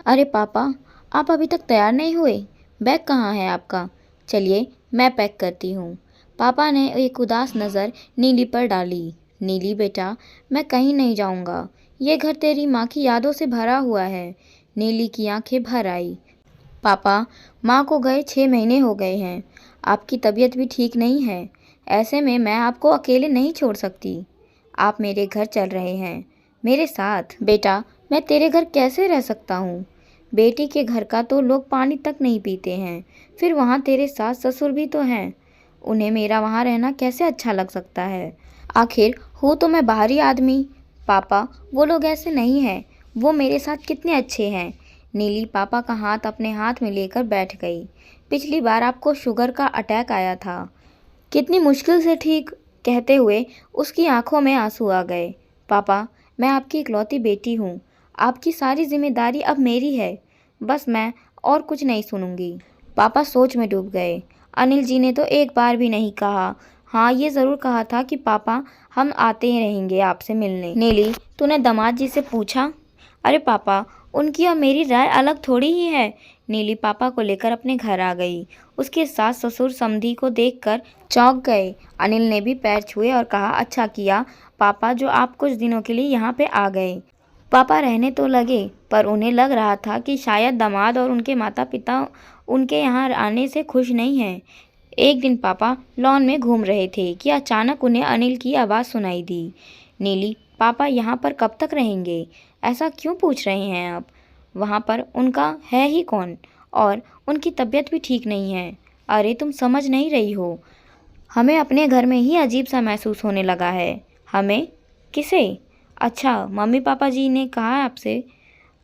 अरे पापा, आप अभी तक तैयार नहीं हुए? बैग कहाँ है आपका? चलिए, मैं पैक करती हूँ। पापा ने एक उदास नज़र नीली पर डाली। नीली बेटा, मैं कहीं नहीं जाऊँगा। ये घर तेरी माँ की यादों से भरा हुआ है। नीली की आंखें भर आई। पापा, माँ को गए 6 महीने हो गए हैं। आपकी तबीयत भी ठीक नहीं है। ऐसे में मैं आपको अकेले नहीं छोड़ सकती। आप मेरे घर चल रहे हैं, मेरे साथ। बेटा, मैं तेरे घर कैसे रह सकता हूँ? बेटी के घर का तो लोग पानी तक नहीं पीते हैं, फिर वहाँ तेरे सास ससुर भी तो हैं। उन्हें मेरा वहाँ रहना कैसे अच्छा लग सकता है? आखिर हूँ तो मैं बाहरी आदमी। पापा, वो लोग ऐसे नहीं हैं। वो मेरे साथ कितने अच्छे हैं। नीली पापा का हाथ अपने हाथ में लेकर बैठ गई। पिछली बार आपको शुगर का अटैक आया था, कितनी मुश्किल से ठीक। कहते हुए उसकी आंखों में आंसू आ गए। पापा, मैं आपकी इकलौती बेटी हूँ। आपकी सारी जिम्मेदारी अब मेरी है। बस मैं और कुछ नहीं सुनूंगी। पापा सोच में डूब गए। अनिल जी ने तो एक बार भी नहीं कहा। हाँ, ये ज़रूर कहा था कि पापा, हम आते ही रहेंगे आपसे मिलने। नीली, तूने दामाद जी से पूछा? अरे पापा, उनकी और मेरी राय अलग थोड़ी ही है। नीली पापा को लेकर अपने घर आ गई। उसके सास ससुर समधी को देखकर चौंक गए। अनिल ने भी पैर छुए और कहा, अच्छा किया पापा जो आप कुछ दिनों के लिए यहाँ पे आ गए। पापा रहने तो लगे, पर उन्हें लग रहा था कि शायद दामाद और उनके माता पिता उनके यहाँ आने से खुश नहीं हैं। एक दिन पापा लॉन में घूम रहे थे कि अचानक उन्हें अनिल की आवाज़ सुनाई दी। नीली, पापा यहाँ पर कब तक रहेंगे? ऐसा क्यों पूछ रहे हैं आप? वहाँ पर उनका है ही कौन? और उनकी तबीयत भी ठीक नहीं है। अरे तुम समझ नहीं रही हो। हमें अपने घर में ही अजीब सा महसूस होने लगा है। हमें? किसे? अच्छा, मम्मी पापा जी ने कहा है आपसे?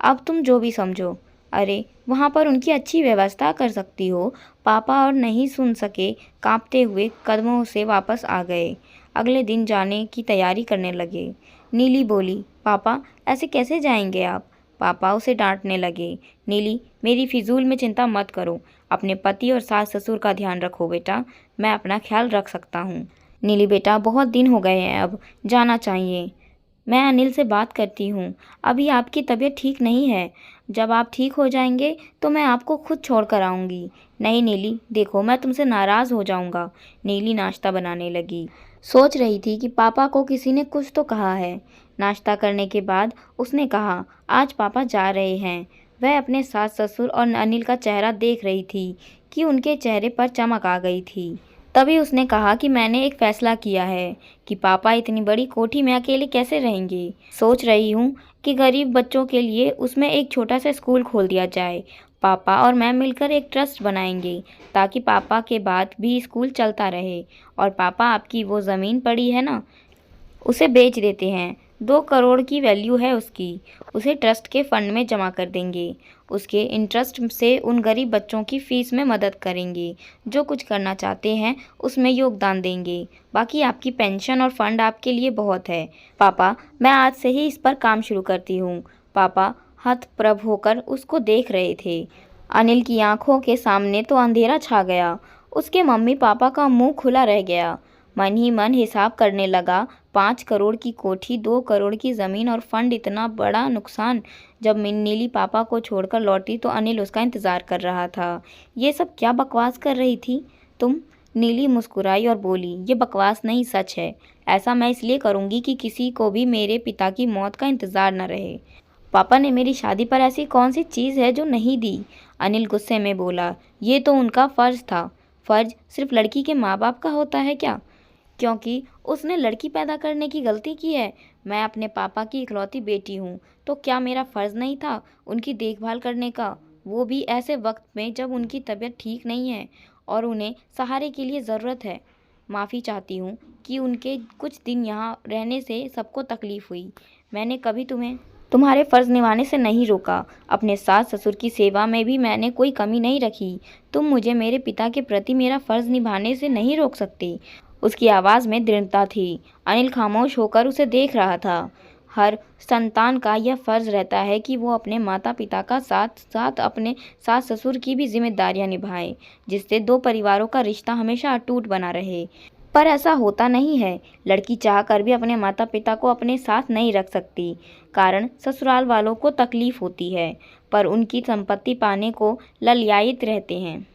अब तुम जो भी समझो। अरे, वहाँ पर उनकी अच्छी व्यवस्था कर सकती हो। पापा और नहीं सुन सके, कांपते हुए कदमों से वापस आ गए। अगले दिन जाने की तैयारी करने लगे। नीली बोली, पापा, ऐसे कैसे जाएंगे आप? पापा उसे डांटने लगे। नीली, मेरी फिजूल में चिंता मत करो। अपने पति और सास ससुर का ध्यान रखो बेटा। मैं अपना ख्याल रख सकता हूँ। नीली बेटा, बहुत दिन हो गए हैं, अब जाना चाहिए। मैं अनिल से बात करती हूँ। अभी आपकी तबीयत ठीक नहीं है। जब आप ठीक हो जाएंगे तो मैं आपको खुद छोड़ कर आऊँगी। नहीं नीली, देखो मैं तुमसे नाराज़ हो जाऊँगा। नीली नाश्ता बनाने लगी। सोच रही थी कि पापा को किसी ने कुछ तो कहा है। नाश्ता करने के बाद उसने कहा, आज पापा जा रहे हैं। वह अपने सास ससुर और अनिल का चेहरा देख रही थी कि उनके चेहरे पर चमक आ गई थी। तभी उसने कहा कि मैंने एक फ़ैसला किया है कि पापा इतनी बड़ी कोठी में अकेले कैसे रहेंगे। सोच रही हूँ कि गरीब बच्चों के लिए उसमें एक छोटा सा स्कूल खोल दिया जाए। पापा और मैं मिलकर एक ट्रस्ट बनाएंगे ताकि पापा के बाद भी स्कूल चलता रहे। और पापा, आपकी वो ज़मीन पड़ी है ना, उसे बेच देते हैं। 2 करोड़ की वैल्यू है उसकी। उसे ट्रस्ट के फंड में जमा कर देंगे। उसके इंटरेस्ट से उन गरीब बच्चों की फीस में मदद करेंगे। जो कुछ करना चाहते हैं उसमें योगदान देंगे। बाकी आपकी पेंशन और फंड आपके लिए बहुत है। पापा, मैं आज से ही इस पर काम शुरू करती हूँ। पापा हतप्रभ होकर उसको देख रहे थे। अनिल की आंखों के सामने तो अंधेरा छा गया। उसके मम्मी पापा का मुंह खुला रह गया। मन ही मन हिसाब करने लगा। 5 करोड़ की कोठी, 2 करोड़ की ज़मीन और फंड, इतना बड़ा नुकसान। जब नीली पापा को छोड़कर लौटी तो अनिल उसका इंतज़ार कर रहा था। ये सब क्या बकवास कर रही थी तुम? नीली मुस्कुराई और बोली, ये बकवास नहीं, सच है। ऐसा मैं इसलिए करूँगी कि किसी को भी मेरे पिता की मौत का इंतज़ार न रहे। पापा ने मेरी शादी पर ऐसी कौन सी चीज़ है जो नहीं दी? अनिल गुस्से में बोला, ये तो उनका फ़र्ज़ था। फ़र्ज़ सिर्फ लड़की के माँ बाप का होता है क्या? क्योंकि उसने लड़की पैदा करने की गलती की है। मैं अपने पापा की इकलौती बेटी हूँ, तो क्या मेरा फ़र्ज़ नहीं था उनकी देखभाल करने का? वो भी ऐसे वक्त में जब उनकी तबीयत ठीक नहीं है और उन्हें सहारे की लिए ज़रूरत है। माफ़ी चाहती हूँ कि उनके कुछ दिन यहाँ रहने से सबको तकलीफ़ हुई। मैंने कभी तुम्हें तुम्हारे फ़र्ज़ निभाने से नहीं रोका। अपने सास ससुर की सेवा में भी मैंने कोई कमी नहीं रखी। तुम मुझे मेरे पिता के प्रति मेरा फ़र्ज़ निभाने से नहीं रोक सकते। उसकी आवाज़ में दृढ़ता थी। अनिल खामोश होकर उसे देख रहा था। हर संतान का यह फ़र्ज़ रहता है कि वो अपने माता पिता का साथ साथ अपने सास ससुर की भी जिम्मेदारियां निभाए, जिससे 2 परिवारों का रिश्ता हमेशा अटूट बना रहे। पर ऐसा होता नहीं है। लड़की चाहकर भी अपने माता पिता को अपने साथ नहीं रख सकती, कारण ससुराल वालों को तकलीफ होती है, पर उनकी संपत्ति पाने को ललयायित रहते हैं।